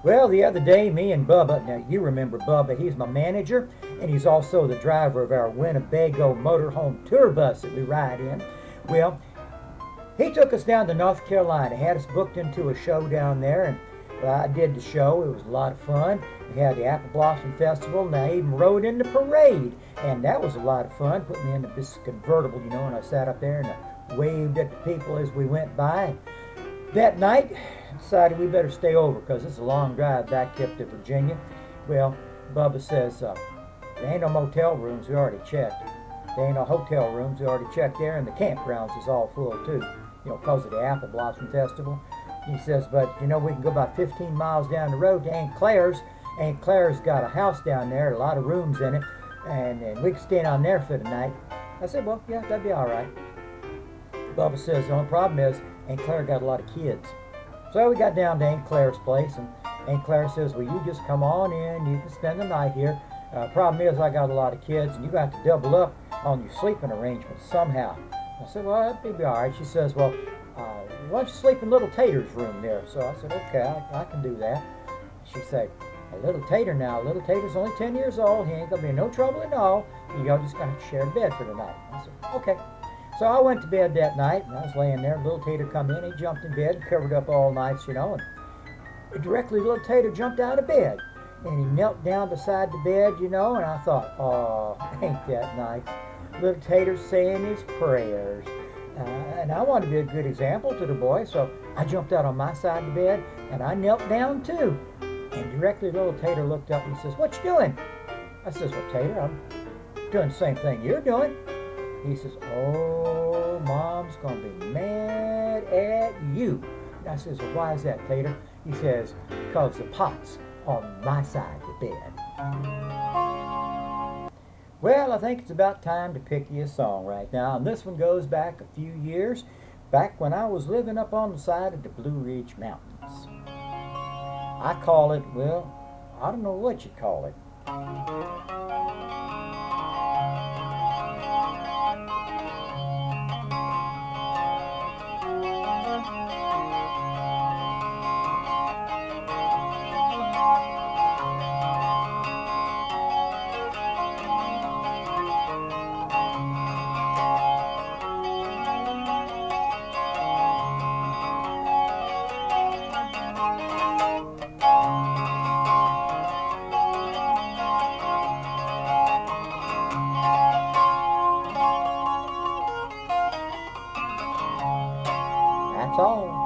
Well, the other day, me and Bubba, now you remember Bubba, he's my manager, and he's also the driver of our Winnebago motorhome tour bus that we ride in. Well, he took us down to North Carolina, had us booked into a show down there, and well, I did the show. It was a lot of fun. We had the Apple Blossom Festival, and I even rode in the parade, and that was a lot of fun. Put me in this convertible, and I sat up there and I waved at the people as we went by. That night, decided we better stay over because it's a long drive back up to Virginia. Well, Bubba says, there ain't no motel rooms, we already checked. There ain't no hotel rooms, we already checked there, and the campgrounds is all full too, because of the Apple Blossom Festival. He says, but we can go about 15 miles down the road to Aunt Claire's. Aunt Claire's got a house down there, a lot of rooms in it, and we can stay down there for the night. I said, well, yeah, that'd be all right. Bubba says, the only problem is Aunt Claire got a lot of kids. So we got down to Aunt Claire's place, and Aunt Claire says, well, you just come on in, you can spend the night here. Problem is I got a lot of kids, and you got to double up on your sleeping arrangements somehow. I said, well, that'd be all right. She says, well, why don't you sleep in little Tater's room there? So I said, okay, I can do that. She said, a little Tater now. Little Tater's only 10 years old. He ain't going to be in no trouble at all. Y'all just going to have to share a bed for the night. I said, okay. So I went to bed that night, and I was laying there. Little Tater come in. He jumped in bed, covered up all nights, and directly little Tater jumped out of bed. And he knelt down beside the bed, and I thought, oh, ain't that nice. Little Tater's saying his prayers. And I wanted to be a good example to the boy, so I jumped out on my side of the bed, and I knelt down too. And directly little Tater looked up and says, what you doing? I says, well, Tater, I'm doing the same thing you're doing. He says, oh, Mom's going to be mad at you. And I says, well, why is that, Tater? He says, because the pot's on my side of the bed. Well, I think it's about time to pick you a song right now, and this one goes back a few years, back when I was living up on the side of the Blue Ridge Mountains. I call it, well, I don't know what you call it. That's all.